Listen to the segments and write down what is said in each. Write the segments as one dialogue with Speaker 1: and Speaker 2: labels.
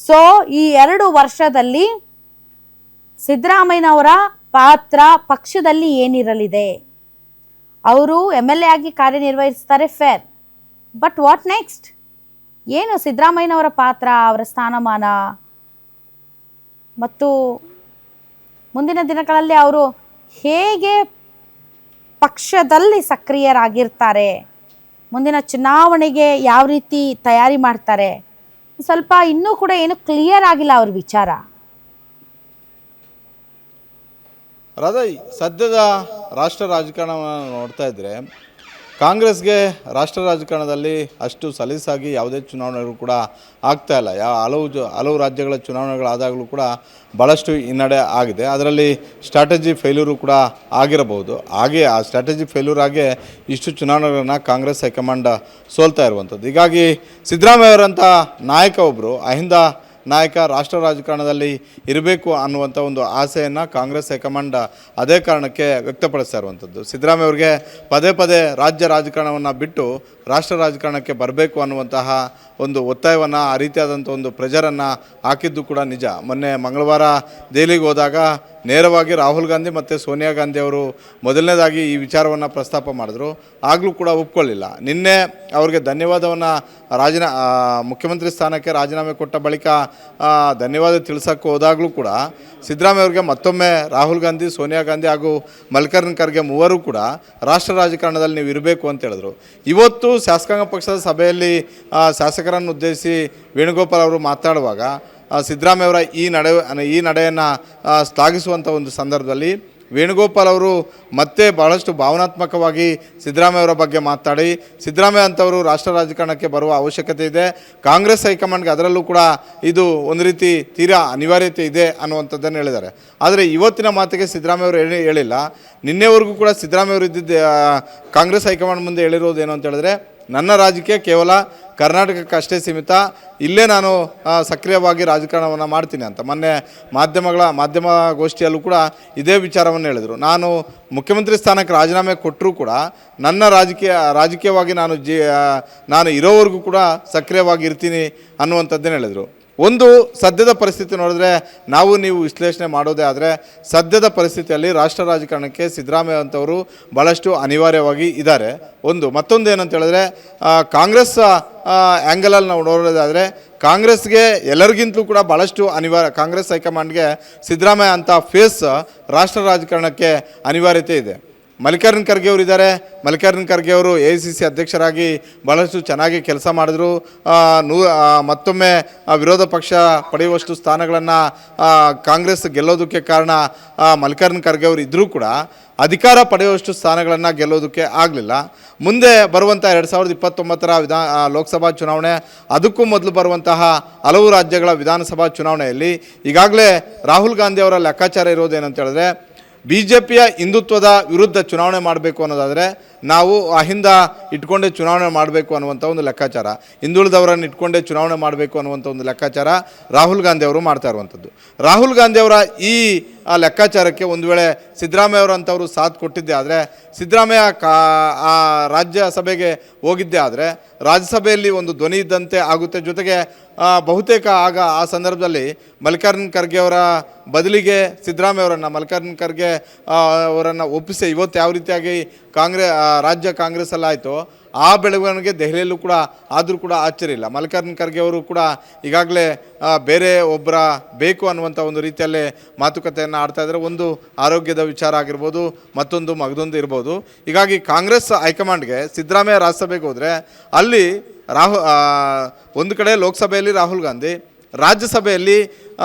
Speaker 1: So ಈ 2 ವರ್ಷದಲ್ಲಿ ಸಿದ್ದರಾಮಯ್ಯನವರ ಪಾತ್ರ ಪಕ್ಷದಲ್ಲಿ ಏನಿರಲಿದೆ? ಅವರು MLA ಆಗಿ ಕಾರ್ಯನಿರ್ವಹಿಸ್ತಾರೆ, ಫೇರ್. But what next? ಏನು ಸಿದ್ದರಾಮಯ್ಯನವರ ಪಾತ್ರ, ಅವರ ಸ್ಥಾನಮಾನ ಮತ್ತು ಮುಂದಿನ ದಿನಗಳಲ್ಲಿ ಅವರು ಹೇಗೆ ಪಕ್ಷದಲ್ಲಿ ಸಕ್ರಿಯರಾಗಿರ್ತಾರೆ, ಮುಂದಿನ ಚುನಾವಣೆಗೆ ಯಾವ ರೀತಿ ತಯಾರಿ ಮಾಡ್ತಾರೆ, ಸ್ವಲ್ಪ ಇನ್ನೂ ಕೂಡ ಏನು ಕ್ಲಿಯರ್ ಆಗಿಲ್ಲ ಅವ್ರ ವಿಚಾರ.
Speaker 2: ರಾಧಾ, ಸದ್ಯದ ರಾಷ್ಟ್ರ ರಾಜಕಾರಣವನ್ನು ನೋಡ್ತಾ ಇದ್ದರೆ ಕಾಂಗ್ರೆಸ್ಗೆ ರಾಷ್ಟ್ರ ರಾಜಕಾರಣದಲ್ಲಿ ಅಷ್ಟು ಸಲೀಸಾಗಿ ಯಾವುದೇ ಚುನಾವಣೆಗಳು ಕೂಡ ಆಗ್ತಾ ಇಲ್ಲ. ಹಲವು ರಾಜ್ಯಗಳ ಚುನಾವಣೆಗಳಾದಾಗಲೂ ಕೂಡ ಭಾಳಷ್ಟು ಹಿನ್ನಡೆ ಆಗಿದೆ. ಅದರಲ್ಲಿ ಸ್ಟ್ರಾಟಜಿ ಫೇಲ್ಯೂರು ಕೂಡ ಆಗಿರಬಹುದು. ಹಾಗೆ ಆ ಸ್ಟ್ರಾಟಜಿ ಫೇಲ್ಯೂರ್ ಆಗಿ ಇಷ್ಟು ಚುನಾವಣೆಗಳನ್ನು ಕಾಂಗ್ರೆಸ್ ಹೈಕಮಾಂಡ್ ಸೋಲ್ತಾ ಇರುವಂಥದ್ದು. ಹೀಗಾಗಿ ಸಿದ್ದರಾಮಯ್ಯವರಂಥ ನಾಯಕ ಒಬ್ಬರು ಅಹಿಂದ ನಾಯಕ ರಾಷ್ಟ್ರ ರಾಜಕಾರಣದಲ್ಲಿ ಇರಬೇಕು ಅನ್ನುವಂಥ ಒಂದು ಆಸೆಯನ್ನು ಕಾಂಗ್ರೆಸ್ ಹೈಕಮಾಂಡ್ ಅದೇ ಕಾರಣಕ್ಕೆ ವ್ಯಕ್ತಪಡಿಸ್ತಾ ಇರುವಂಥದ್ದು. ಸಿದ್ದರಾಮಯ್ಯ ಅವರಿಗೆ ಪದೇ ಪದೇ ರಾಜ್ಯ ರಾಜಕಾರಣವನ್ನು ಬಿಟ್ಟು ರಾಷ್ಟ್ರ ರಾಜಕಾರಣಕ್ಕೆ ಬರಬೇಕು ಅನ್ನುವಂತಹ ಒಂದು ಒತ್ತಾಯವನ್ನು, ಆ ರೀತಿಯಾದಂಥ ಒಂದು ಪ್ರೆಷರನ್ನು ಹಾಕಿದ್ದು ಕೂಡ ನಿಜ. ಮೊನ್ನೆ ಮಂಗಳವಾರ ದೆಹಲಿಗೆ ಹೋದಾಗ ನೇರವಾಗಿ ರಾಹುಲ್ ಗಾಂಧಿ ಮತ್ತು ಸೋನಿಯಾ ಗಾಂಧಿ ಅವರು ಮೊದಲನೇದಾಗಿ ಈ ವಿಚಾರವನ್ನು ಪ್ರಸ್ತಾಪ ಮಾಡಿದ್ರು. ಆಗಲೂ ಕೂಡ ಒಪ್ಕೊಳ್ಳಿಲ್ಲ. ನಿನ್ನೆ ಅವ್ರಿಗೆ ಧನ್ಯವಾದವನ್ನು ಮುಖ್ಯಮಂತ್ರಿ ಸ್ಥಾನಕ್ಕೆ ರಾಜೀನಾಮೆ ಕೊಟ್ಟ ಬಳಿಕ ಧನ್ಯವಾದ ತಿಳಿಸೋಕ್ಕೆ ಹೋದಾಗಲೂ ಕೂಡ ಸಿದ್ದರಾಮಯ್ಯ ಅವರಿಗೆ ಮತ್ತೊಮ್ಮೆ ರಾಹುಲ್ ಗಾಂಧಿ, ಸೋನಿಯಾ ಗಾಂಧಿ ಹಾಗೂ ಮಲ್ಲಿಕಾರ್ಜುನ ಖರ್ಗೆ ಮೂವರು ಕೂಡ ರಾಷ್ಟ್ರ ರಾಜಕಾರಣದಲ್ಲಿ ನೀವು ಇರಬೇಕು ಅಂತ ಹೇಳಿದ್ರು. ಇವತ್ತು ಶಾಸಕಾಂಗ ಪಕ್ಷದ ಸಭೆಯಲ್ಲಿ ಶಾಸಕರನ್ನು ಉದ್ದೇಶಿಸಿ ವೇಣುಗೋಪಾಲ್ ಅವರು ಮಾತಾಡುವಾಗ ಸಿದ್ದರಾಮಯ್ಯ ಅವರ ಈ ನಡೆಯನ್ನು ಶ್ಲಾಘಿಸುವಂಥ ಒಂದು ಸಂದರ್ಭದಲ್ಲಿ ವೇಣುಗೋಪಾಲ್ ಅವರು ಮತ್ತೆ ಭಾಳಷ್ಟು ಭಾವನಾತ್ಮಕವಾಗಿ ಸಿದ್ದರಾಮಯ್ಯ ಅವರ ಬಗ್ಗೆ ಮಾತಾಡಿ, ಸಿದ್ದರಾಮಯ್ಯ ಅಂತವರು ರಾಷ್ಟ್ರ ರಾಜಕಾರಣಕ್ಕೆ ಬರುವ ಅವಶ್ಯಕತೆ ಇದೆ, ಕಾಂಗ್ರೆಸ್ ಹೈಕಮಾಂಡ್ಗೆ ಅದರಲ್ಲೂ ಕೂಡ ಇದು ಒಂದು ರೀತಿ ತೀರಾ ಅನಿವಾರ್ಯತೆ ಇದೆ ಅನ್ನುವಂಥದ್ದನ್ನು ಹೇಳಿದ್ದಾರೆ. ಆದರೆ ಇವತ್ತಿನ ಮಾತಿಗೆ ಸಿದ್ದರಾಮಯ್ಯ ಅವರು ಹೇಳಿಲ್ಲ. ನಿನ್ನೆವರೆಗೂ ಕೂಡ ಸಿದ್ದರಾಮಯ್ಯ ಅವರು ಇದ್ದಿದ್ದು ಕಾಂಗ್ರೆಸ್ ಹೈಕಮಾಂಡ್ ಮುಂದೆ ಹೇಳಿರೋದು ಏನು ಅಂತ ಹೇಳಿದ್ರೆ, ನನ್ನ ರಾಜಕೀಯ ಕೇವಲ ಕರ್ನಾಟಕಕ್ಕೆ ಅಷ್ಟೇ ಸೀಮಿತ, ಇಲ್ಲೇ ನಾನು ಸಕ್ರಿಯವಾಗಿ ರಾಜಕಾರಣವನ್ನು ಮಾಡ್ತೀನಿ ಅಂತ ಮೊನ್ನೆ ಮಾಧ್ಯಮಗೋಷ್ಠಿಯಲ್ಲೂ ಕೂಡ ಇದೇ ವಿಚಾರವನ್ನು ಹೇಳಿದರು. ನಾನು ಮುಖ್ಯಮಂತ್ರಿ ಸ್ಥಾನಕ್ಕೆ ರಾಜೀನಾಮೆ ಕೊಟ್ಟರೂ ಕೂಡ ನನ್ನ ರಾಜಕೀಯವಾಗಿ ನಾನು ಇರೋವರೆಗೂ ಕೂಡ ಸಕ್ರಿಯವಾಗಿ ಇರ್ತೀನಿ ಅನ್ನುವಂಥದ್ದನ್ನು ಹೇಳಿದರು. ಒಂದು ಸದ್ಯದ ಪರಿಸ್ಥಿತಿ ನೋಡಿದ್ರೆ ನೀವು ವಿಶ್ಲೇಷಣೆ ಮಾಡೋದೇ ಆದರೆ ಸದ್ಯದ ಪರಿಸ್ಥಿತಿಯಲ್ಲಿ ರಾಷ್ಟ್ರ ರಾಜಕಾರಣಕ್ಕೆ ಸಿದ್ದರಾಮಯ್ಯ ಅಂತವರು ಭಾಳಷ್ಟು ಅನಿವಾರ್ಯವಾಗಿ ಇದ್ದಾರೆ. ಮತ್ತೊಂದು ಏನಂತ ಹೇಳಿದ್ರೆ, ಕಾಂಗ್ರೆಸ್ ಆ್ಯಂಗಲಲ್ಲಿ ನಾವು ನೋಡೋದಾದರೆ ಕಾಂಗ್ರೆಸ್ಗೆ ಎಲ್ಲರಿಗಿಂತಲೂ ಕೂಡ ಭಾಳಷ್ಟು ಅನಿವಾರ್ಯ, ಕಾಂಗ್ರೆಸ್ ಹೈಕಮಾಂಡ್ಗೆ ಸಿದ್ದರಾಮಯ್ಯ ಅಂತ ಫೇಸ್ ರಾಷ್ಟ್ರ ರಾಜಕಾರಣಕ್ಕೆ ಅನಿವಾರ್ಯತೆ ಇದೆ. ಮಲ್ಲಿಕಾರ್ಜುನ ಖರ್ಗೆ ಅವರು ಇದ್ದಾರೆ. ಮಲ್ಲಿಕಾರ್ಜುನ ಖರ್ಗೆ ಅವರು AICC ಅಧ್ಯಕ್ಷರಾಗಿ ಭಾಳಷ್ಟು ಚೆನ್ನಾಗಿ ಕೆಲಸ ಮಾಡಿದ್ರು. ಮತ್ತೊಮ್ಮೆ ವಿರೋಧ ಪಕ್ಷ ಪಡೆಯುವಷ್ಟು ಸ್ಥಾನಗಳನ್ನು ಕಾಂಗ್ರೆಸ್ ಗೆಲ್ಲೋದಕ್ಕೆ ಕಾರಣ ಮಲ್ಲಿಕಾರ್ಜುನ ಖರ್ಗೆ ಅವರು ಇದ್ದರೂ ಕೂಡ ಅಧಿಕಾರ ಪಡೆಯುವಷ್ಟು ಸ್ಥಾನಗಳನ್ನು ಗೆಲ್ಲೋದಕ್ಕೆ ಆಗಲಿಲ್ಲ. ಮುಂದೆ ಬರುವಂಥ 2029ರ ಲೋಕಸಭಾ ಚುನಾವಣೆ, ಅದಕ್ಕೂ ಮೊದಲು ಬರುವಂತಹ ಹಲವು ರಾಜ್ಯಗಳ ವಿಧಾನಸಭಾ ಚುನಾವಣೆಯಲ್ಲಿ ಈಗಾಗಲೇ ರಾಹುಲ್ ಗಾಂಧಿ ಅವರ ಲೆಕ್ಕಾಚಾರ ಇರೋದೇನಂತ ಹೇಳಿದ್ರೆ, BJPಯ ಹಿಂದುತ್ವದ ವಿರುದ್ಧ ಚುನಾವಣೆ ಮಾಡಬೇಕು ಅನ್ನೋದಾದರೆ ನಾವು ಅಹಿಂದ ಇಟ್ಕೊಂಡೇ ಚುನಾವಣೆ ಮಾಡಬೇಕು ಅನ್ನುವಂಥ ಒಂದು ಲೆಕ್ಕಾಚಾರ, ಹಿಂದುಳಿದವರನ್ನು ಇಟ್ಕೊಂಡೇ ಚುನಾವಣೆ ಮಾಡಬೇಕು ಅನ್ನುವಂಥ ಒಂದು ಲೆಕ್ಕಾಚಾರ ರಾಹುಲ್ ಗಾಂಧಿ ಅವರು ಮಾಡ್ತಾ ಇರುವಂಥದ್ದು. ರಾಹುಲ್ ಗಾಂಧಿ ಅವರ ಈ ಲೆಕ್ಕಾಚಾರಕ್ಕೆ ಒಂದು ವೇಳೆ ಸಿದ್ದರಾಮಯ್ಯ ಅವರಂಥವರು ಸಾಥ್ ಕೊಟ್ಟಿದ್ದೇ ಆದರೆ, ಸಿದ್ದರಾಮಯ್ಯ ರಾಜ್ಯಸಭೆಗೆ ಹೋಗಿದ್ದೇ ಆದರೆ ರಾಜ್ಯಸಭೆಯಲ್ಲಿ ಒಂದು ಧ್ವನಿ ಇದ್ದಂತೆ ಆಗುತ್ತೆ. ಜೊತೆಗೆ ಬಹುತೇಕ ಆ ಸಂದರ್ಭದಲ್ಲಿ ಮಲ್ಲಿಕಾರ್ಜುನ ಖರ್ಗೆ ಅವರ ಬದಲಿಗೆ ಮಲ್ಲಿಕಾರ್ಜುನ ಖರ್ಗೆ ಅವರನ್ನು ಒಪ್ಪಿಸಿ ಇವತ್ತು ಯಾವ ರೀತಿಯಾಗಿ ರಾಜ್ಯ ಕಾಂಗ್ರೆಸ್ಸಲ್ಲಿ ಆಯಿತು, ಆ ಬೆಳವಣಿಗೆ ದೆಹಲಿಯಲ್ಲೂ ಕೂಡ ಆದರೂ ಕೂಡ ಆಶ್ಚರ್ಯ ಇಲ್ಲ. ಮಲ್ಲಿಕಾರ್ಜುನ ಖರ್ಗೆ ಅವರು ಕೂಡ ಈಗಾಗಲೇ ಬೇರೆ ಒಬ್ಬರ ಬೇಕು ಅನ್ನುವಂಥ ಒಂದು ರೀತಿಯಲ್ಲೇ ಮಾತುಕತೆಯನ್ನು ಆಡ್ತಾ ಇದ್ದಾರೆ. ಒಂದು ಆರೋಗ್ಯದ ವಿಚಾರ ಆಗಿರ್ಬೋದು, ಮಗದೊಂದು ಇರ್ಬೋದು. ಹೀಗಾಗಿ ಕಾಂಗ್ರೆಸ್ ಹೈಕಮಾಂಡ್ಗೆ ಸಿದ್ದರಾಮಯ್ಯ ರಾಜ್ಯಸಭೆಗೆ ಹೋದರೆ ಅಲ್ಲಿ ಒಂದು ಕಡೆ ಲೋಕಸಭೆಯಲ್ಲಿ ರಾಹುಲ್ ಗಾಂಧಿ, ರಾಜ್ಯಸಭೆಯಲ್ಲಿ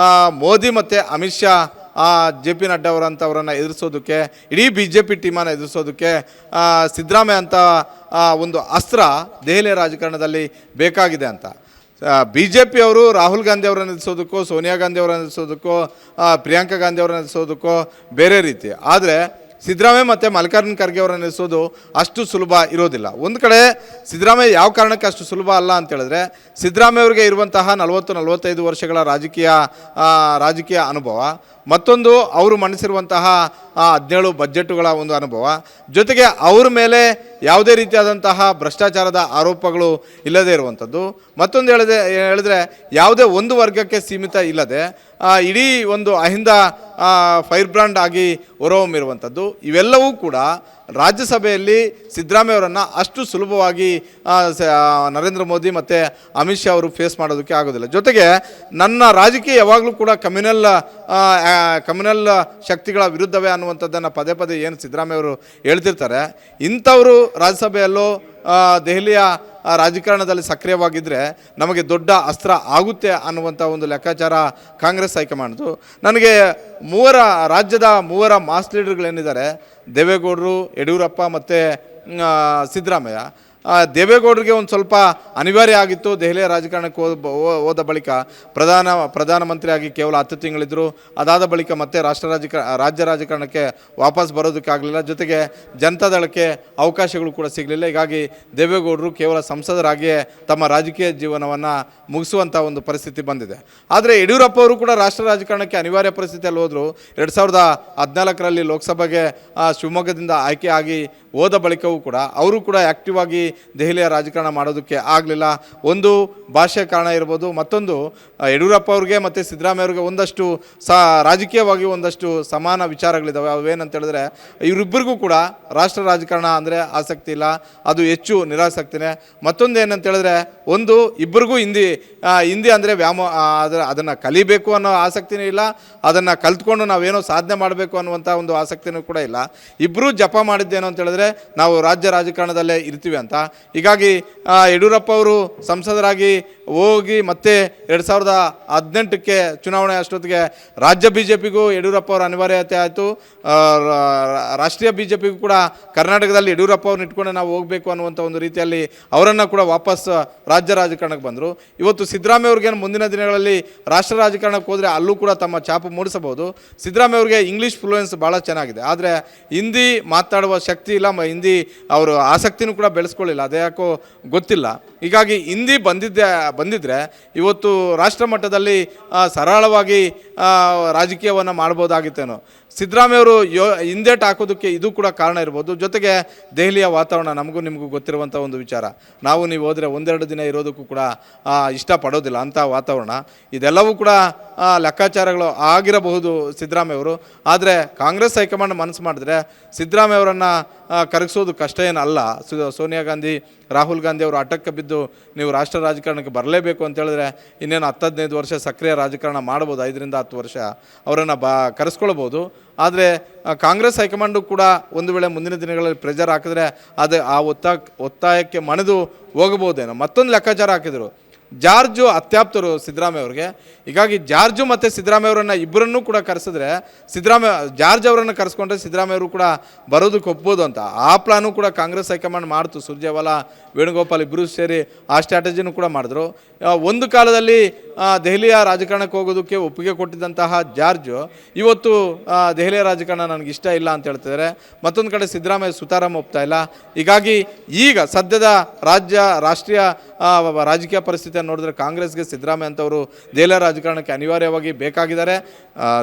Speaker 2: ಮೋದಿ ಮತ್ತು ಅಮಿತ್ ಶಾ JP ನಡ್ಡಾ ಅವರಂಥವರನ್ನು ಎದುರಿಸೋದಕ್ಕೆ, ಇಡೀ BJP ಟೀಮನ್ನು ಎದುರಿಸೋದಕ್ಕೆ ಸಿದ್ದರಾಮಯ್ಯ ಅಂತ ಒಂದು ಅಸ್ತ್ರ ದೆಹಲಿಯ ರಾಜಕಾರಣದಲ್ಲಿ ಬೇಕಾಗಿದೆ ಅಂತ BJP ಅವರು ರಾಹುಲ್ ಗಾಂಧಿ ಅವರನ್ನು ಎದುರಿಸೋದಕ್ಕೋ, ಸೋನಿಯಾ ಗಾಂಧಿ ಅವರನ್ನು ಎದುರಿಸೋದಕ್ಕೋ, ಪ್ರಿಯಾಂಕಾ ಗಾಂಧಿ ಅವರನ್ನು ಎದುರಿಸೋದಕ್ಕೋ ಬೇರೆ ರೀತಿ. ಆದರೆ ಸಿದ್ದರಾಮಯ್ಯ ಮತ್ತು ಮಲ್ಲಿಕಾರ್ಜುನ ಖರ್ಗೆ ಅವರನ್ನು ಎದುರಿಸೋದು ಅಷ್ಟು ಸುಲಭ ಇರೋದಿಲ್ಲ. ಒಂದು ಕಡೆ ಸಿದ್ದರಾಮಯ್ಯ ಯಾವ ಕಾರಣಕ್ಕೆ ಅಷ್ಟು ಸುಲಭ ಅಲ್ಲ ಅಂತ ಹೇಳಿದ್ರೆ, ಸಿದ್ದರಾಮಯ್ಯ ಅವರಿಗೆ ಇರುವಂತಹ 40-45 ವರ್ಷಗಳ ರಾಜಕೀಯ ಅನುಭವ, ಮತ್ತೊಂದು ಅವರು ಮಂಡಿಸಿರುವಂತಹ 17 ಬಜೆಟುಗಳ ಒಂದು ಅನುಭವ, ಜೊತೆಗೆ ಅವ್ರ ಮೇಲೆ ಯಾವುದೇ ರೀತಿಯಾದಂತಹ ಭ್ರಷ್ಟಾಚಾರದ ಆರೋಪಗಳು ಇಲ್ಲದೇ ಇರುವಂಥದ್ದು. ಮತ್ತೊಂದು ಹೇಳಿದ್ರೆ ಯಾವುದೇ ಒಂದು ವರ್ಗಕ್ಕೆ ಸೀಮಿತ ಇಲ್ಲದೆ ಇಡೀ ಒಂದು ಅಹಿಂದ ಫೈರ್ ಬ್ರ್ಯಾಂಡ್ ಆಗಿ ಹೊರಹೊಮ್ಮಿರುವಂಥದ್ದು. ಇವೆಲ್ಲವೂ ಕೂಡ ರಾಜ್ಯಸಭೆಯಲ್ಲಿ ಸಿದ್ದರಾಮಯ್ಯವರನ್ನು ಅಷ್ಟು ಸುಲಭವಾಗಿ ನರೇಂದ್ರ ಮೋದಿ ಮತ್ತು ಅಮಿತ್ ಶಾ ಅವರು ಫೇಸ್ ಮಾಡೋದಕ್ಕೆ ಆಗೋದಿಲ್ಲ. ಜೊತೆಗೆ ನನ್ನ ರಾಜಕೀಯ ಯಾವಾಗಲೂ ಕೂಡ ಕಮ್ಯುನಲ್ ಶಕ್ತಿಗಳ ವಿರುದ್ಧವೇ ಅನ್ನುವಂಥದ್ದನ್ನು ಪದೇ ಪದೇ ಏನು ಸಿದ್ದರಾಮಯ್ಯವರು ಹೇಳ್ತಿರ್ತಾರೆ, ಇಂಥವರು ರಾಜ್ಯಸಭೆಯಲ್ಲೂ ದೆಹಲಿಯ ರಾಜಕಾರಣದಲ್ಲಿ ಸಕ್ರಿಯವಾಗಿದ್ದರೆ ನಮಗೆ ದೊಡ್ಡ ಅಸ್ತ್ರ ಆಗುತ್ತೆ ಅನ್ನುವಂಥ ಒಂದು ಲೆಕ್ಕಾಚಾರ ಕಾಂಗ್ರೆಸ್ ಹೈಕಮಾಂಡ್ದು. ನನಗೆ ರಾಜ್ಯದ ಮೂವರ ಮಾಸ್ ಲೀಡರ್ಗಳೇನಿದ್ದಾರೆ, ದೇವೇಗೌಡರು, ಯಡಿಯೂರಪ್ಪ ಮತ್ತು ಸಿದ್ದರಾಮಯ್ಯ. ದೇವೇಗೌಡರಿಗೆ ಒಂದು ಸ್ವಲ್ಪ ಅನಿವಾರ್ಯ ಆಗಿತ್ತು. ದೆಹಲಿಯ ರಾಜಕಾರಣಕ್ಕೆ ಹೋದ ಬಳಿಕ ಪ್ರಧಾನಮಂತ್ರಿಯಾಗಿ ಕೇವಲ 10 ತಿಂಗಳಿದ್ದರು. ಅದಾದ ಬಳಿಕ ಮತ್ತೆ ರಾಜ್ಯ ರಾಜಕಾರಣಕ್ಕೆ ವಾಪಸ್ ಬರೋದಕ್ಕಾಗಲಿಲ್ಲ. ಜೊತೆಗೆ ಜನತಾದಳಕ್ಕೆ ಅವಕಾಶಗಳು ಕೂಡ ಸಿಗಲಿಲ್ಲ. ಹೀಗಾಗಿ ದೇವೇಗೌಡರು ಕೇವಲ ಸಂಸದರಾಗಿಯೇ ತಮ್ಮ ರಾಜಕೀಯ ಜೀವನವನ್ನು ಮುಗಿಸುವಂಥ ಒಂದು ಪರಿಸ್ಥಿತಿ ಬಂದಿದೆ. ಆದರೆ ಯಡಿಯೂರಪ್ಪ ಅವರು ಕೂಡ ರಾಷ್ಟ್ರ ರಾಜಕಾರಣಕ್ಕೆ ಅನಿವಾರ್ಯ ಪರಿಸ್ಥಿತಿಯಲ್ಲಿ ಹೋದರು. 2014ರಲ್ಲಿ ಲೋಕಸಭೆಗೆ ಶಿವಮೊಗ್ಗದಿಂದ ಆಯ್ಕೆ ಆಗಿ ಹೋದ ಬಳಿಕವೂ ಕೂಡ ಅವರು ಕೂಡ ಆ್ಯಕ್ಟಿವ್ ಆಗಿ ದೆಹಲಿಯ ರಾಜಕಾರಣ ಮಾಡೋದಕ್ಕೆ ಆಗಲಿಲ್ಲ. ಒಂದು ಭಾಷೆ ಕಾರಣ ಇರ್ಬೋದು, ಮತ್ತೊಂದು ಯಡಿಯೂರಪ್ಪ ಅವ್ರಿಗೆ ಮತ್ತು ಸಿದ್ದರಾಮಯ್ಯ ಅವ್ರಿಗೆ ಒಂದಷ್ಟು ರಾಜಕೀಯವಾಗಿ ಒಂದಷ್ಟು ಸಮಾನ ವಿಚಾರಗಳಿದ್ದಾವೆ. ಅವೇನಂತ ಹೇಳಿದ್ರೆ ಇವರಿಬ್ಬರಿಗೂ ಕೂಡ ರಾಷ್ಟ್ರ ರಾಜಕಾರಣ ಅಂದರೆ ಆಸಕ್ತಿ ಇಲ್ಲ, ಅದು ಹೆಚ್ಚು ನಿರಾಸಕ್ತಿನೇ. ಮತ್ತೊಂದು ಏನಂತ ಹೇಳಿದ್ರೆ, ಒಂದು ಇಬ್ಬರಿಗೂ ಹಿಂದಿ ಅಂದರೆ ಅದನ್ನು ಕಲಿಬೇಕು ಅನ್ನೋ ಆಸಕ್ತಿನೂ ಇಲ್ಲ, ಅದನ್ನು ಕಲ್ತ್ಕೊಂಡು ನಾವೇನೋ ಸಾಧನೆ ಮಾಡಬೇಕು ಅನ್ನುವಂಥ ಒಂದು ಆಸಕ್ತಿನೂ ಕೂಡ ಇಲ್ಲ. ಇಬ್ಬರೂ ಜಪ ಮಾಡಿದ್ದೇನೋ ಅಂತ ಹೇಳಿದ್ರೆ ನಾವು ರಾಜ್ಯ ರಾಜಕಾರಣದಲ್ಲೇ ಇರ್ತೀವಿ ಅಂತ. ಹೀಗಾಗಿ ಯಡಿಯೂರಪ್ಪ ಅವರು ಸಂಸದರಾಗಿ ಹೋಗಿ ಮತ್ತೆ 2018ಕ್ಕೆ ಚುನಾವಣೆ ಅಷ್ಟೊತ್ತಿಗೆ ರಾಜ್ಯ BJPಗೂ ಯಡಿಯೂರಪ್ಪ ಅವರ ಅನಿವಾರ್ಯತೆ ಆಯಿತು. ರಾಷ್ಟ್ರೀಯ BJPಗೂ ಕೂಡ ಕರ್ನಾಟಕದಲ್ಲಿ ಯಡಿಯೂರಪ್ಪ ಅವ್ರನ್ನ ಇಟ್ಕೊಂಡು ನಾವು ಹೋಗಬೇಕು ಅನ್ನುವಂಥ ಒಂದು ರೀತಿಯಲ್ಲಿ ಅವರನ್ನು ಕೂಡ ವಾಪಸ್ ರಾಜ್ಯ ರಾಜಕಾರಣಕ್ಕೆ ಬಂದರು. ಇವತ್ತು ಸಿದ್ದರಾಮಯ್ಯ ಅವ್ರಿಗೇನು ಮುಂದಿನ ದಿನಗಳಲ್ಲಿ ರಾಷ್ಟ್ರ ರಾಜಕಾರಣಕ್ಕೆ ಹೋದರೆ ಅಲ್ಲೂ ಕೂಡ ತಮ್ಮ ಛಾಪು ಮೂಡಿಸಬಹುದು. ಸಿದ್ದರಾಮಯ್ಯ ಅವ್ರಿಗೆ ಇಂಗ್ಲೀಷ್ ಫ್ಲೂಯೆನ್ಸ್ ಭಾಳ ಚೆನ್ನಾಗಿದೆ, ಆದರೆ ಹಿಂದಿ ಮಾತಾಡುವ ಶಕ್ತಿ ಇಲ್ಲ, ಹಿಂದಿ ಅವರು ಆಸಕ್ತಿನೂ ಕೂಡ ಬೆಳೆಸ್ಕೊಳ್ಳಿಲ್ಲ, ಅದೇ ಯಾಕೋ ಗೊತ್ತಿಲ್ಲ. ಹೀಗಾಗಿ ಹಿಂದಿ ಬಂದಿದ್ದರೆ ಇವತ್ತು ರಾಷ್ಟ್ರ ಮಟ್ಟದಲ್ಲಿ ಸರಳವಾಗಿ ರಾಜಕೀಯವನ್ನು ಮಾಡ್ಬೋದಾಗಿತ್ತೇನೋ. ಸಿದ್ದರಾಮಯ್ಯವರು ಹಿಂದೇಟು ಹಾಕೋದಕ್ಕೆ ಇದು ಕೂಡ ಕಾರಣ ಇರ್ಬೋದು. ಜೊತೆಗೆ ದೆಹಲಿಯ ವಾತಾವರಣ ನಮಗೂ ನಿಮಗೂ ಗೊತ್ತಿರುವಂಥ ಒಂದು ವಿಚಾರ. ನೀವು ಹೋದರೆ 1-2 ದಿನ ಇರೋದಕ್ಕೂ ಕೂಡ ಇಷ್ಟಪಡೋದಿಲ್ಲ ಅಂಥ ವಾತಾವರಣ. ಇದೆಲ್ಲವೂ ಕೂಡ ಲೆಕ್ಕಾಚಾರಗಳು ಆಗಿರಬಹುದು ಸಿದ್ದರಾಮಯ್ಯವರು. ಆದರೆ ಕಾಂಗ್ರೆಸ್ ಹೈಕಮಾಂಡ್ ಮನಸ್ಸು ಮಾಡಿದ್ರೆ ಸಿದ್ದರಾಮಯ್ಯವರನ್ನು ಕರಗಿಸೋದು ಕಷ್ಟ ಏನಲ್ಲ. ಸೋನಿಯಾ ಗಾಂಧಿ, ರಾಹುಲ್ ಗಾಂಧಿ ಅವರು ಹಠಕ್ಕೆ ಬಿದ್ದು ನೀವು ರಾಷ್ಟ್ರ ರಾಜಕಾರಣಕ್ಕೆ ಬರಲೇಬೇಕು ಅಂತ ಹೇಳಿದ್ರೆ ಇನ್ನೇನು 10-15 ವರ್ಷ ಸಕ್ರಿಯ ರಾಜಕಾರಣ ಮಾಡ್ಬೋದು, 5-10 ವರ್ಷ ಅವರನ್ನು ಕರೆಸ್ಕೊಳ್ಬೋದು. ಆದರೆ ಕಾಂಗ್ರೆಸ್ ಹೈಕಮಾಂಡು ಕೂಡ ಒಂದು ವೇಳೆ ಮುಂದಿನ ದಿನಗಳಲ್ಲಿ ಪ್ರೆಷರ್ ಹಾಕಿದ್ರೆ ಅದು ಆ ಒತ್ತಾಯಕ್ಕೆ ಮಣಿದು ಹೋಗಬಹುದೇನೋ. ಮತ್ತೊಂದು ಲೆಕ್ಕಾಚಾರ ಹಾಕಿದರು, ಜಾರ್ಜು ಅತ್ಯಾಪ್ತರು ಸಿದ್ದರಾಮಯ್ಯ ಅವ್ರಿಗೆ. ಹೀಗಾಗಿ ಜಾರ್ಜು ಮತ್ತು ಸಿದ್ದರಾಮಯ್ಯ ಅವರನ್ನು ಇಬ್ಬರನ್ನೂ ಕೂಡ ಕರೆಸಿದ್ರೆ ಜಾರ್ಜ್ ಅವರನ್ನು ಕರೆಸ್ಕೊಂಡ್ರೆ ಸಿದ್ದರಾಮಯ್ಯ ಅವರು ಕೂಡ ಬರೋದಕ್ಕೆ ಒಪ್ಬೋದು ಅಂತ ಆ ಪ್ಲಾನು ಕೂಡ ಕಾಂಗ್ರೆಸ್ ಹೈಕಮಾಂಡ್ ಮಾಡ್ತು. ಸುರ್ಜೇವಾಲಾ, ವೇಣುಗೋಪಾಲ್ ಇಬ್ಬರೂ ಸೇರಿ ಆ ಸ್ಟ್ರಾಟಜಿನೂ ಕೂಡ ಮಾಡಿದ್ರು. ಒಂದು ಕಾಲದಲ್ಲಿ ದೆಹಲಿಯ ರಾಜಕಾರಣಕ್ಕೆ ಹೋಗೋದಕ್ಕೆ ಒಪ್ಪಿಗೆ ಕೊಟ್ಟಿದ್ದಂತಹ ಜಾರ್ಜು ಇವತ್ತು ದೆಹಲಿಯ ರಾಜಕಾರಣ ನನಗೆ ಇಷ್ಟ ಇಲ್ಲ ಅಂತ ಹೇಳ್ತಿದ್ದಾರೆ. ಮತ್ತೊಂದು ಕಡೆ ಸಿದ್ದರಾಮಯ್ಯ ಸುತಾರಾಮ್ ಒಪ್ತಾ ಇಲ್ಲ. ಹೀಗಾಗಿ ಈಗ ಸದ್ಯದ ರಾಷ್ಟ್ರೀಯ ರಾಜಕೀಯ ಪರಿಸ್ಥಿತಿಯನ್ನು ನೋಡಿದ್ರೆ ಕಾಂಗ್ರೆಸ್ಗೆ ಸಿದ್ದರಾಮಯ್ಯ ಅಂತವರು ದೆಹಲಿಯ ರಾಜಕಾರಣಕ್ಕೆ ಅನಿವಾರ್ಯವಾಗಿ ಬೇಕಾಗಿದ್ದಾರೆ.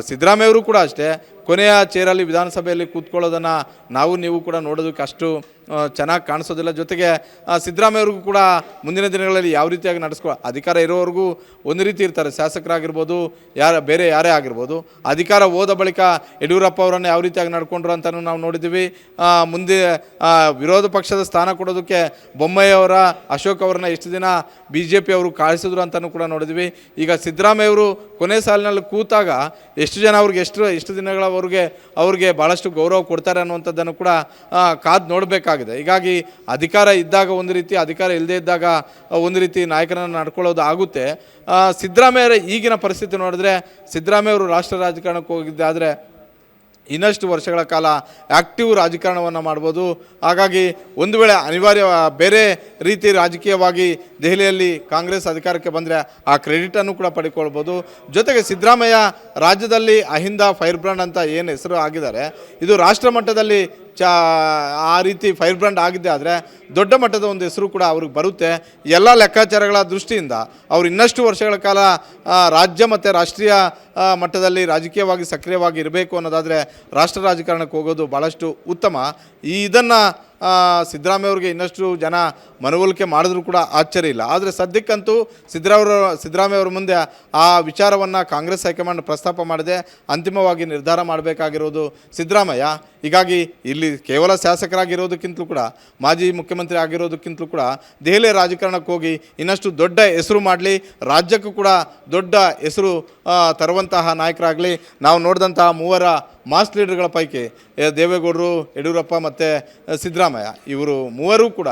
Speaker 2: ಸಿದ್ದರಾಮಯ್ಯ ಅವರು ಕೂಡ ಅಷ್ಟೇ ಕೊನೆಯ ಚೇರಲ್ಲಿ ವಿಧಾನಸಭೆಯಲ್ಲಿ ಕೂತ್ಕೊಳ್ಳೋದನ್ನು ನೀವು ಕೂಡ ನೋಡೋದಕ್ಕೆ ಅಷ್ಟು ಚೆನ್ನಾಗಿ ಕಾಣಿಸೋದಿಲ್ಲ. ಜೊತೆಗೆ ಸಿದ್ದರಾಮಯ್ಯವ್ರಿಗೂ ಕೂಡ ಮುಂದಿನ ದಿನಗಳಲ್ಲಿ ಯಾವ ರೀತಿಯಾಗಿ ಅಧಿಕಾರ ಇರೋವರೆಗೂ ಒಂದು ರೀತಿ ಇರ್ತಾರೆ, ಶಾಸಕರಾಗಿರ್ಬೋದು, ಬೇರೆ ಯಾರೇ ಆಗಿರ್ಬೋದು. ಅಧಿಕಾರ ಹೋದ ಬಳಿಕ ಯಡಿಯೂರಪ್ಪ ಅವರನ್ನು ಯಾವ ರೀತಿಯಾಗಿ ನಡ್ಕೊಂಡ್ರು ಅಂತಲೂ ನಾವು ನೋಡಿದ್ದೀವಿ. ಮುಂದೆ ವಿರೋಧ ಪಕ್ಷದ ಸ್ಥಾನ ಕೊಡೋದಕ್ಕೆ ಬೊಮ್ಮಾಯಿಯವರ, ಅಶೋಕ್ ಅವರನ್ನ ಎಷ್ಟು ದಿನ BJP ಅವರು ಕಾಳಿಸಿದ್ರು ಅಂತಲೂ ಕೂಡ ನೋಡಿದ್ವಿ. ಈಗ ಸಿದ್ದರಾಮಯ್ಯವರು ಕೊನೆ ಸಾಲಿನಲ್ಲಿ ಕೂತಾಗ ಎಷ್ಟು ಜನ ಎಷ್ಟು ದಿನಗಳವರೆಗೆ ಅವ್ರಿಗೆ ಭಾಳಷ್ಟು ಗೌರವ ಕೊಡ್ತಾರೆ ಅನ್ನುವಂಥದ್ದನ್ನು ಕೂಡ ಕಾದು ನೋಡಬೇಕಾಗಿದೆ. ಹೀಗಾಗಿ ಅಧಿಕಾರ ಇದ್ದಾಗ ಒಂದು ರೀತಿ, ಅಧಿಕಾರ ಇಲ್ಲದೇ ಇದ್ದಾಗ ಒಂದು ರೀತಿ ನಾಯಕರನ್ನು ನಡ್ಕೊಳ್ಳೋದು ಆಗುತ್ತೆ. ಸಿದ್ದರಾಮಯ್ಯರ ಈಗಿನ ಪರಿಸ್ಥಿತಿ ನೋಡಿದ್ರೆ ಸಿದ್ದರಾಮಯ್ಯವರು ರಾಷ್ಟ್ರ ರಾಜಕಾರಣಕ್ಕೆ ಹೋಗಿದ್ದಾದರೆ ಇನ್ನಷ್ಟು ವರ್ಷಗಳ ಕಾಲ ಆ್ಯಕ್ಟಿವ್ ರಾಜಕಾರಣವನ್ನು ಮಾಡ್ಬೋದು. ಹಾಗಾಗಿ ಒಂದು ವೇಳೆ ಅನಿವಾರ್ಯ ಬೇರೆ ರೀತಿ ರಾಜಕೀಯವಾಗಿ ದೆಹಲಿಯಲ್ಲಿ ಕಾಂಗ್ರೆಸ್ ಅಧಿಕಾರಕ್ಕೆ ಬಂದರೆ ಆ ಕ್ರೆಡಿಟನ್ನು ಕೂಡ ಪಡ್ಕೊಳ್ಬೋದು. ಜೊತೆಗೆ ಸಿದ್ದರಾಮಯ್ಯ ರಾಜ್ಯದಲ್ಲಿ ಅಹಿಂದ ಫೈರ್ ಬ್ರ್ಯಾಂಡ್ ಅಂತ ಏನು ಹೆಸರು ಆಗಿದ್ದಾರೆ, ಇದು ರಾಷ್ಟ್ರ ಮಟ್ಟದಲ್ಲಿ ಆ ರೀತಿ ಫೈರ್ ಬ್ರ್ಯಾಂಡ್ ಆಗಿದ್ದೆ ಆದರೆ ದೊಡ್ಡ ಮಟ್ಟದ ಒಂದು ಹೆಸರು ಕೂಡ ಅವ್ರಿಗೆ ಬರುತ್ತೆ. ಎಲ್ಲ ಲೆಕ್ಕಾಚಾರಗಳ ದೃಷ್ಟಿಯಿಂದ ಅವರು ಇನ್ನಷ್ಟು ವರ್ಷಗಳ ಕಾಲ ರಾಜ್ಯ ಮತ್ತು ರಾಷ್ಟ್ರೀಯ ಮಟ್ಟದಲ್ಲಿ ರಾಜಕೀಯವಾಗಿ ಸಕ್ರಿಯವಾಗಿ ಇರಬೇಕು ಅನ್ನೋದಾದರೆ ರಾಷ್ಟ್ರ ರಾಜಕಾರಣಕ್ಕೆ ಹೋಗೋದು ಭಾಳಷ್ಟು ಉತ್ತಮ. ಇದನ್ನು ಸಿದ್ದರಾಮಯ್ಯ ಅವ್ರಿಗೆ ಇನ್ನಷ್ಟು ಜನ ಮನವೊಲಿಕೆ ಮಾಡಿದ್ರೂ ಕೂಡ ಆಶ್ಚರ್ಯ ಇಲ್ಲ. ಆದರೆ ಸದ್ಯಕ್ಕಂತೂ ಸಿದ್ದರಾಮಯ್ಯ ಅವ್ರ ಮುಂದೆ ಆ ವಿಚಾರವನ್ನು ಕಾಂಗ್ರೆಸ್ ಹೈಕಮಾಂಡ್ ಪ್ರಸ್ತಾಪ ಮಾಡಿದೆ. ಅಂತಿಮವಾಗಿ ನಿರ್ಧಾರ ಮಾಡಬೇಕಾಗಿರೋದು ಸಿದ್ದರಾಮಯ್ಯ. ಹೀಗಾಗಿ ಇಲ್ಲಿ ಕೇವಲ ಶಾಸಕರಾಗಿರೋದಕ್ಕಿಂತಲೂ ಕೂಡ ಮಾಜಿ ಮುಖ್ಯಮಂತ್ರಿ ಆಗಿರೋದಕ್ಕಿಂತಲೂ ಕೂಡ ದೆಹಲಿ ರಾಜಕಾರಣಕ್ಕೆ ಹೋಗಿ ಇನ್ನಷ್ಟು ದೊಡ್ಡ ಹೆಸರು ಮಾಡಲಿ, ರಾಜ್ಯಕ್ಕೂ ಕೂಡ ದೊಡ್ಡ ಹೆಸರು ತರುವಂತಹ ನಾಯಕರಾಗಲಿ. ನಾವು ನೋಡಿದಂತಹ ಮೂವರ ಮಾಸ್ ಲೀಡರ್ಗಳ ಪೈಕಿ ದೇವೇಗೌಡರು, ಯಡಿಯೂರಪ್ಪ ಮತ್ತು ಸಿದ್ದರಾಮಯ್ಯ ಇವರು ಮೂವರೂ ಕೂಡ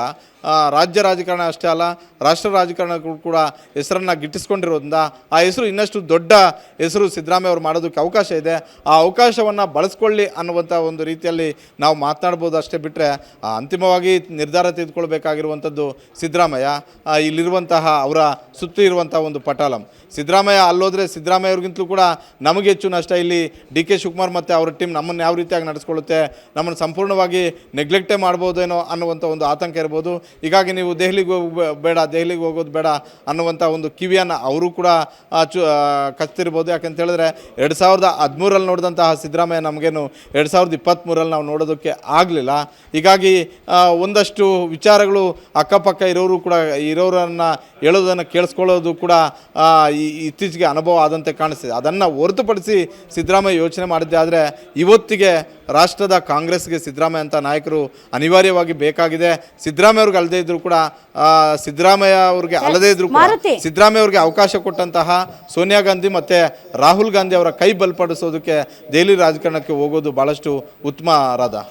Speaker 2: ರಾಜ್ಯ ರಾಜಕಾರಣ ಅಷ್ಟೇ ಅಲ್ಲ, ರಾಷ್ಟ್ರ ರಾಜಕಾರಣಕ್ಕೂ ಕೂಡ ಹೆಸರನ್ನು ಗಿಟ್ಟಿಸ್ಕೊಂಡಿರೋದ್ರಿಂದ ಆ ಹೆಸರು ಇನ್ನಷ್ಟು ದೊಡ್ಡ ಹೆಸರು ಸಿದ್ದರಾಮಯ್ಯ ಅವರು ಮಾಡೋದಕ್ಕೆ ಅವಕಾಶ ಇದೆ. ಆ ಅವಕಾಶವನ್ನು ಬಳಸ್ಕೊಳ್ಳಿ ಅನ್ನುವಂಥ ಒಂದು ರೀತಿಯಲ್ಲಿ ನಾವು ಮಾತನಾಡ್ಬೋದು ಅಷ್ಟೇ. ಬಿಟ್ಟರೆ ಅಂತಿಮವಾಗಿ ನಿರ್ಧಾರ ತೆಗೆದುಕೊಳ್ಬೇಕಾಗಿರುವಂಥದ್ದು ಸಿದ್ದರಾಮಯ್ಯ. ಇಲ್ಲಿರುವಂತಹ ಅವರ ಸುತ್ತು ಇರುವಂಥ ಒಂದು ಪಟಾಲಂ ಸಿದ್ದರಾಮಯ್ಯ. ಅಲ್ಲೋದ್ರೆ ಸಿದ್ದರಾಮಯ್ಯ ಅವ್ರಿಗಿಂತಲೂ ಕೂಡ ನಮಗೆ ಹೆಚ್ಚು ನಷ್ಟ. ಇಲ್ಲಿ ಡಿ ಕೆ ಶಿವಕುಮಾರ್ ಮತ್ತು ಅವರ ಟೀಮ್ ನಮ್ಮನ್ನು ಯಾವ ರೀತಿಯಾಗಿ ನಡೆಸ್ಕೊಳ್ಳುತ್ತೆ, ನಮ್ಮನ್ನು ಸಂಪೂರ್ಣವಾಗಿ ನೆಗ್ಲೆಕ್ಟೇ ಮಾಡ್ಬೋದೇನೋ ಅನ್ನುವಂಥ ಒಂದು ಆತಂಕ ಇರ್ಬೋದು. ಹೀಗಾಗಿ ನೀವು ದೆಹಲಿಗೆ ದೆಹಲಿಗೆ ಹೋಗೋದು ಬೇಡ ಅನ್ನುವಂಥ ಒಂದು ಕಿವಿಯನ್ನು ಅವರು ಕೂಡ ಕಚ್ತಿರ್ಬೋದು. ಯಾಕಂತ ಹೇಳಿದ್ರೆ 2013 ನೋಡಿದಂತಹ ಸಿದ್ದರಾಮಯ್ಯ ನಮಗೇನು 2023 ನಾವು ನೋಡೋದಕ್ಕೆ ಆಗಲಿಲ್ಲ. ಹೀಗಾಗಿ ಒಂದಷ್ಟು ವಿಚಾರಗಳು ಅಕ್ಕಪಕ್ಕ ಇರೋರನ್ನು ಹೇಳೋದನ್ನು ಕೇಳಿಸ್ಕೊಳ್ಳೋದು ಕೂಡ ಇತ್ತೀಚೆಗೆ ಅನುಭವ ಆದಂತೆ ಕಾಣಿಸ್ತಿದೆ. ಅದನ್ನು ಹೊರತುಪಡಿಸಿ ಸಿದ್ದರಾಮಯ್ಯ ಯೋಚನೆ ಮಾಡಿದ್ದೆ ಆದರೆ ಇವತ್ತಿಗೆ ರಾಷ್ಟ್ರದ ಕಾಂಗ್ರೆಸ್ಗೆ ಸಿದ್ದರಾಮಯ್ಯ ಅಂತ ನಾಯಕರು ಅನಿವಾರ್ಯವಾಗಿ ಬೇಕಾಗಿದೆ. ಸಿದ್ದರಾಮಯ್ಯ ಅವ್ರಿಗೆ ಅಲ್ಲದೇ ಇದ್ರು ಕೂಡ ಸಿದ್ದರಾಮಯ್ಯ ಅವ್ರಿಗೆ ಅವಕಾಶ ಕೊಟ್ಟಂತಹ ಸೋನಿಯಾ ಗಾಂಧಿ ಮತ್ತು ರಾಹುಲ್ ಗಾಂಧಿ ಅವರ ಕೈ ಬಲಪಡಿಸೋದಕ್ಕೆ ದೆಹಲಿ ರಾಜಕಾರಣಕ್ಕೆ ಹೋಗೋದು ಭಾಳಷ್ಟು ಉತ್ತಮ. ರಾಧಾ.